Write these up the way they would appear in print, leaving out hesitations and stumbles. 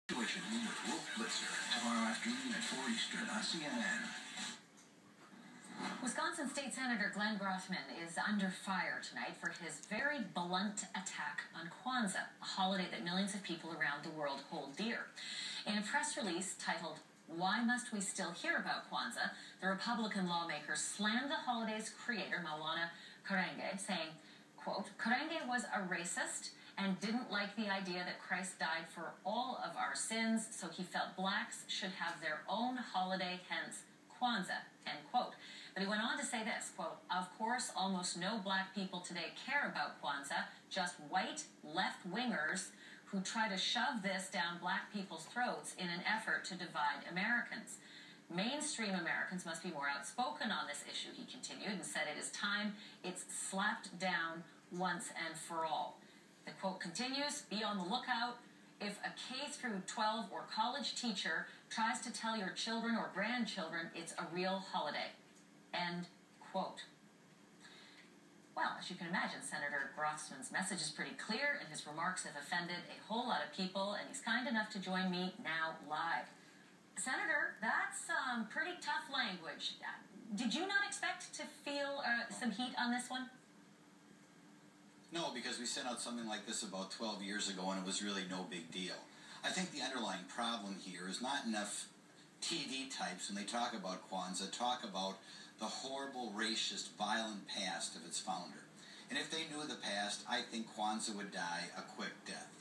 Situation with Wolf Blitzer tomorrow afternoon at 4 Eastern on CNN. Wisconsin State Senator Glenn Grothman is under fire tonight for his very blunt attack on Kwanzaa, a holiday that millions of people around the world hold dear. In a press release titled, "Why Must We Still Hear About Kwanzaa?" the Republican lawmaker slammed the holiday's creator, Maulana Karenge, saying, quote, "Karenge was a racist and didn't like the idea that Christ died for all of our sins, so he felt blacks should have their own holiday, hence Kwanzaa," end quote. But he went on to say this, quote, "Of course, almost no black people today care about Kwanzaa, just white left-wingers who try to shove this down black people's throats in an effort to divide Americans. Mainstream Americans must be more outspoken on this issue," he continued, and said it is time it's slapped down once and for all. The quote continues, "Be on the lookout. If a K-12 or college teacher tries to tell your children or grandchildren it's a real holiday," end quote. Well, as you can imagine, Senator Grothman's message is pretty clear, and his remarks have offended a whole lot of people, and he's kind enough to join me now live. Senator, that's pretty tough language. Did you not expect to feel some heat on this one? No, because we sent out something like this about 12 years ago, and it was really no big deal. I think the underlying problem here is not enough TV types, when they talk about Kwanzaa, talk about the horrible, racist, violent past of its founder. And if they knew the past, I think Kwanzaa would die a quick death.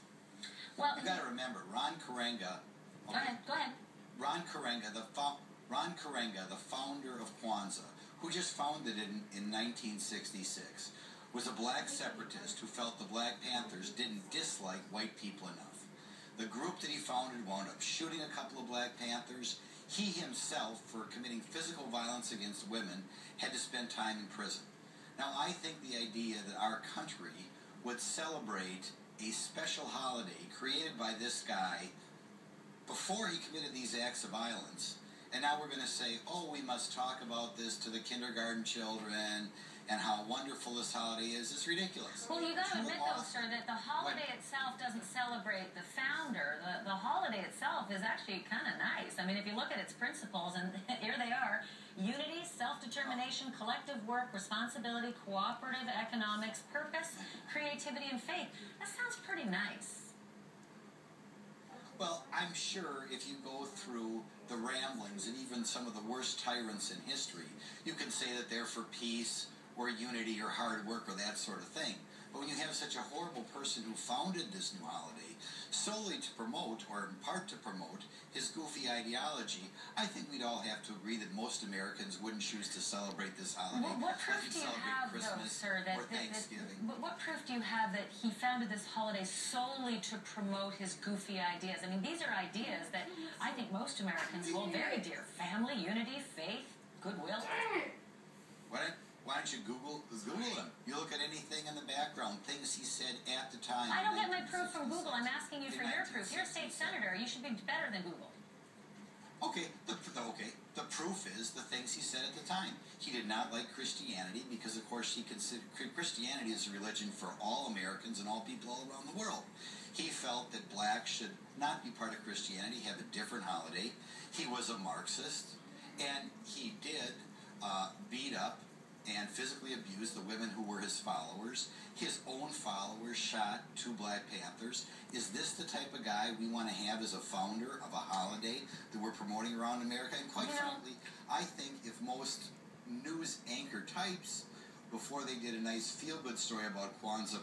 Well, you got to remember, Ron Karenga. Okay, go ahead. Ron Karenga, the founder of Kwanzaa, who just founded it in 1966, was a black separatist who felt the Black Panthers didn't dislike white people enough. The group that he founded wound up shooting a couple of Black Panthers. He himself, for committing physical violence against women, had to spend time in prison. Now, I think the idea that our country would celebrate a special holiday created by this guy before he committed these acts of violence, and now we're going to say, oh, we must talk about this to the kindergarten children and how wonderful this holiday is ridiculous. Well, you got to admit, though, sir, that the holiday itself doesn't celebrate the founder. The holiday itself is actually kind of nice. I mean, if you look at its principles, and here they are: unity, self-determination, collective work, responsibility, cooperative economics, purpose, creativity, and faith. That sounds pretty nice. Well, I'm sure if you go through the ramblings and even some of the worst tyrants in history, you can say that they're for peace or unity or hard work or that sort of thing. But when you have such a horrible person who founded this new holiday solely to promote, or in part to promote, his goofy ideology, I think we'd all have to agree that most Americans wouldn't choose to celebrate this holiday. Well, what proof do you have, though, sir, or Thanksgiving. What proof do you have that he founded this holiday solely to promote his goofy ideas? I mean, these are ideas that I think most Americans hold very dear: family, unity, faith, goodwill. Why don't you Google him? You look at anything in the background, things he said at the time. I don't get my proof from Google. I'm asking you for your proof. You're a state senator. You should be better than Google. Okay, the proof is the things he said at the time. He did not like Christianity because, of course, he considered Christianity is a religion for all Americans and all people all around the world. He felt that blacks should not be part of Christianity, have a different holiday. He was a Marxist, and he did beat up and physically abused the women who were his followers. His own followers shot 2 Black Panthers. Is this the type of guy we want to have as a founder of a holiday that we're promoting around America? And quite frankly, I think if most news anchor types, before they did a nice feel-good story about Kwanzaa,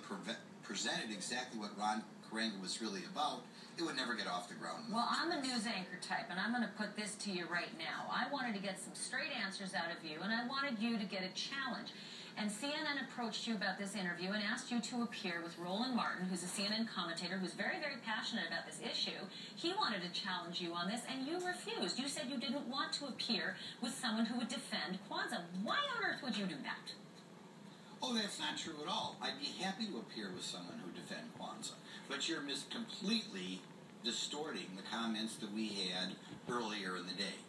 presented exactly what Ron Karenga was really about, it would never get off the ground. Well, I'm a news anchor type, and I'm going to put this to you right now. I wanted to get some straight answers out of you, and I wanted you to get a challenge. And CNN approached you about this interview and asked you to appear with Roland Martin, who's a CNN commentator who's very, very passionate about this issue. He wanted to challenge you on this, and you refused. You said you didn't want to appear with someone who would defend Kwanzaa. Why on earth would you do that? Oh, that's not true at all. I'd be happy to appear with someone who defends Kwanzaa. But you're completely distorting the comments that we had earlier in the day.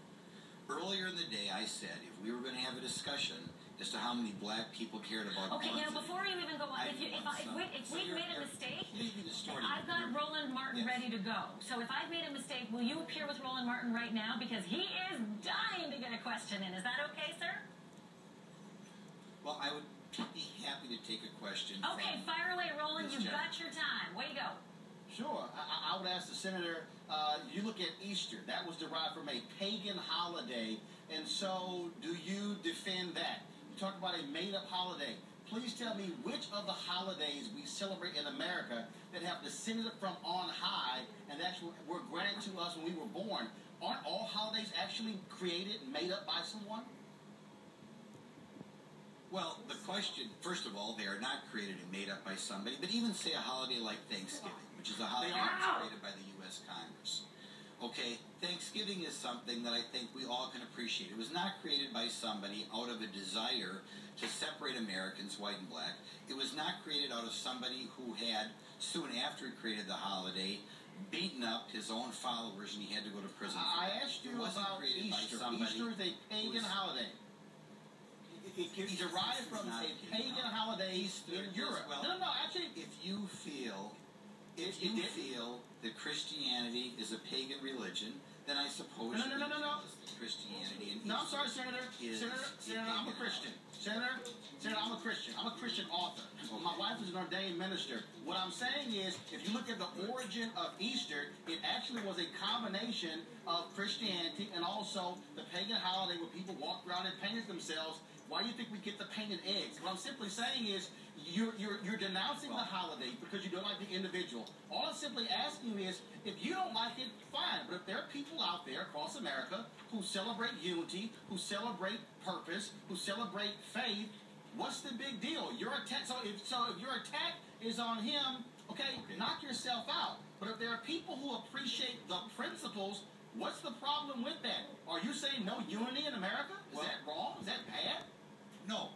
Earlier in the day, I said if we were going to have a discussion, as to how many black people cared about Okay, Kwanzaa. Before you even go on, if we've made a mistake, I've got Roland Martin ready to go. So if I've made a mistake, will you appear with Roland Martin right now? Because he is dying to get a question in. Is that okay, sir? Well, I would be happy to take a question. Okay, fire away, Roland. You've got your time. Way to go. Sure. I would ask the senator, you look at Easter. That was derived from a pagan holiday. And so do you defend that? You talk about a made-up holiday. Please tell me which of the holidays we celebrate in America that have descended from on high and that were granted to us when we were born. Aren't all holidays actually created and made up by someone? Well, the question, first of all, they are not created and made up by somebody, but even say a holiday like Thanksgiving, which is a holiday that's created by the U.S. Congress. Okay, Thanksgiving is something that I think we all can appreciate. It was not created by somebody out of a desire to separate Americans, white and black. It was not created out of somebody who had, soon after he created the holiday, beaten up his own followers and he had to go to prison. I asked you about Easter. Easter is a pagan holiday. It derived from a pagan holiday in Europe. Well, no, actually, if you feel that Christianity is a pagan religion, then I suppose No. Christianity and No, I'm sorry, Senator. Senator, I'm a Christian. Senator, I'm a Christian. I'm a Christian author. My wife is an ordained minister. What I'm saying is, if you look at the origin of Easter, it actually was a combination of Christianity and also the pagan holiday where people walked around and painted themselves. Why do you think we get the painted eggs? What I'm simply saying is, you're denouncing the holiday because you don't like the individual. All I'm simply asking you is, if you don't like it, fine. But if there are people out there across America who celebrate unity, who celebrate purpose, who celebrate faith, what's the big deal? So if your attack is on him, okay, knock yourself out. But if there are people who appreciate the principles, what's the problem with that? Are you saying no unity in America? Is that wrong? Is that bad? No.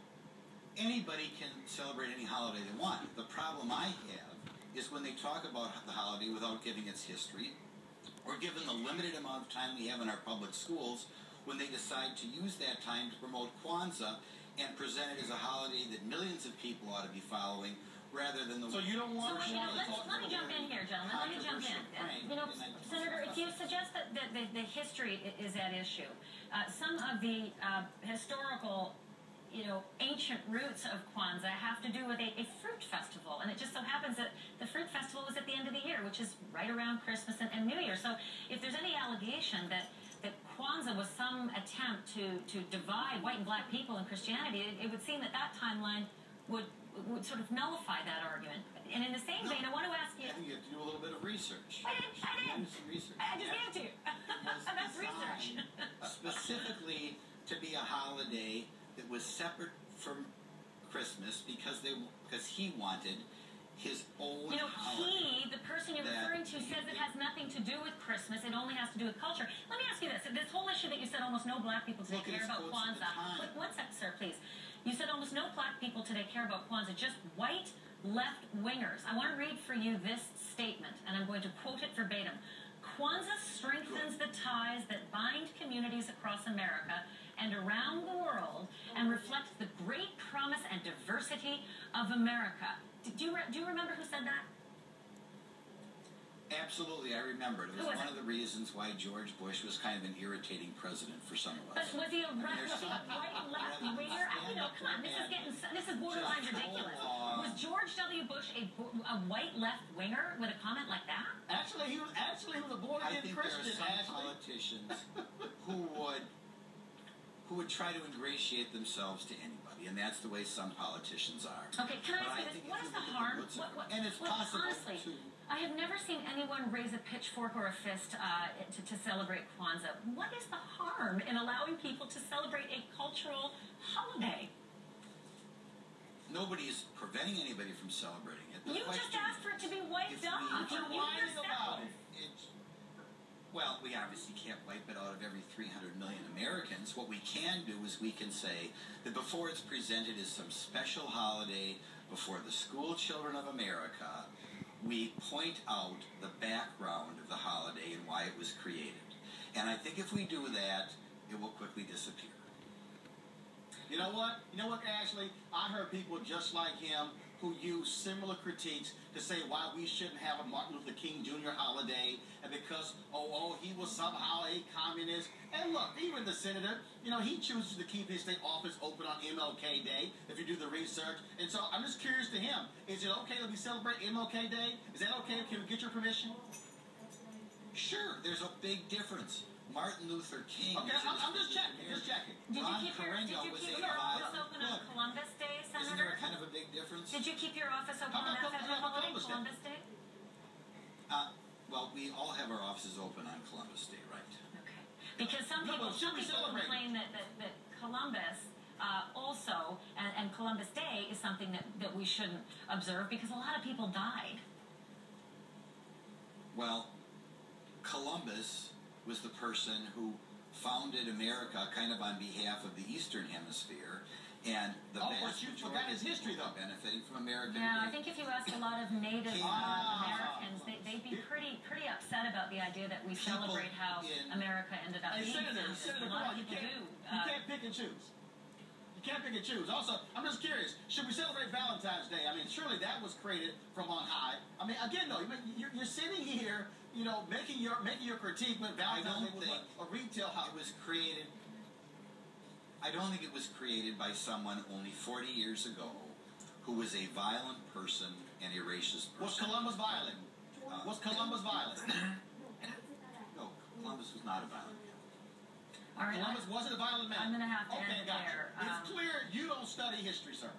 Anybody can celebrate any holiday they want. The problem I have is when they talk about the holiday without giving its history, or given the limited amount of time we have in our public schools, when they decide to use that time to promote Kwanzaa and present it as a holiday that millions of people ought to be following, rather than the... So you don't want... let me jump in here, gentlemen. Let me jump in. Senator, if you suggest that the history is at issue, some of the historical, ancient roots of Kwanzaa have to do with a fruit festival. And it just so happens that the fruit festival was at the end of the year, which is right around Christmas and New Year. So if there's any allegation that Kwanzaa was some attempt to divide white and black people in Christianity, it would seem that timeline would sort of nullify that argument. And in the same vein, I want to ask you... I think you have to do a little bit of research. I did. Some research. I just gave it to you. That's research. Specifically to be a holiday that was separate from Christmas because he wanted his own holiday. The person you're referring to, says it has nothing to do with Christmas. It only has to do with culture. Let me ask you this. This whole issue that you said almost no black people today care about Kwanzaa. One second, sir, please. You said almost no black people today care about Kwanzaa, just white left-wingers. I want to read for you this statement, and I'm going to quote it verbatim. Kwanzaa strengthens the ties that bind communities across America and around the world and reflects the great promise and diversity of America. Do you remember who said that? Absolutely, I remember. It was one of the reasons why George Bush was kind of an irritating president for some of us. But was he a white left winger? Come on, this is borderline ridiculous. Was George W. Bush a white left winger with a comment like that? Actually, he was a born-again Christian. There are some politicians who would try to ingratiate themselves to anybody, and that's the way some politicians are. Okay, can I ask you this? What is the harm? And it's possible honestly, I have never seen anyone raise a pitchfork or a fist to celebrate Kwanzaa. What is the harm in allowing people to celebrate a cultural holiday? Nobody is preventing anybody from celebrating it. You just asked for it to be wiped off. Well, we obviously can't wipe it out of every 300 million Americans. What we can do is we can say that before it's presented as some special holiday before the school children of America, we point out the background of the holiday and why it was created. And I think if we do that, it will quickly disappear. You know what? You know what, Ashley? I heard people just like him who use similar critiques to say why we shouldn't have a Martin Luther King Jr. holiday, and because, he was somehow a communist. And look, even the senator, he chooses to keep his state office open on MLK Day, if you do the research. And so I'm just curious to him, is it okay that we celebrate MLK Day? Is that okay? Can we get your permission? Sure, there's a big difference. Martin Luther King. Okay, I'm just checking. Did you keep your office open on Columbus Day, Senator? Isn't there kind of a big difference? Did you keep your office open on that federal holiday, Columbus Day? Well, we all have our offices open on Columbus Day, right? Okay. Because some people complain that Columbus also, and Columbus Day is something that we shouldn't observe because a lot of people died. Well, Columbus was the person who founded America kind of on behalf of the Eastern Hemisphere, and the vast you forgot his history, though. Benefiting from American. Yeah, I think if you asked a lot of Native Americans, they'd be pretty upset about the idea that we celebrate how America ended up being founded. Senator, come on, you can't pick and choose. You can't pick and choose. Also, I'm just curious, should we celebrate Valentine's Day? I mean, surely that was created from on high. I mean, again, though, you're sitting here, making your critique, but Valentine's Day was a retail house. It was created. I don't think it was created by someone only 40 years ago who was a violent person and a racist person. Was Columbus violent? Was Columbus violent? No, Columbus was not a violent man. All right, Columbus wasn't a violent man. I'm going to have to end gotcha. there. It's clear you don't study history, sir.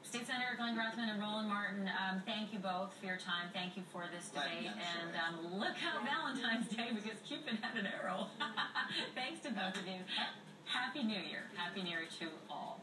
State Senator Glenn Grothman and Roland Martin, thank you both for your time. Thank you for this debate. And look out Valentine's Day, because Cupid had an arrow. Thanks to both of you. Happy New Year. Happy New Year to all.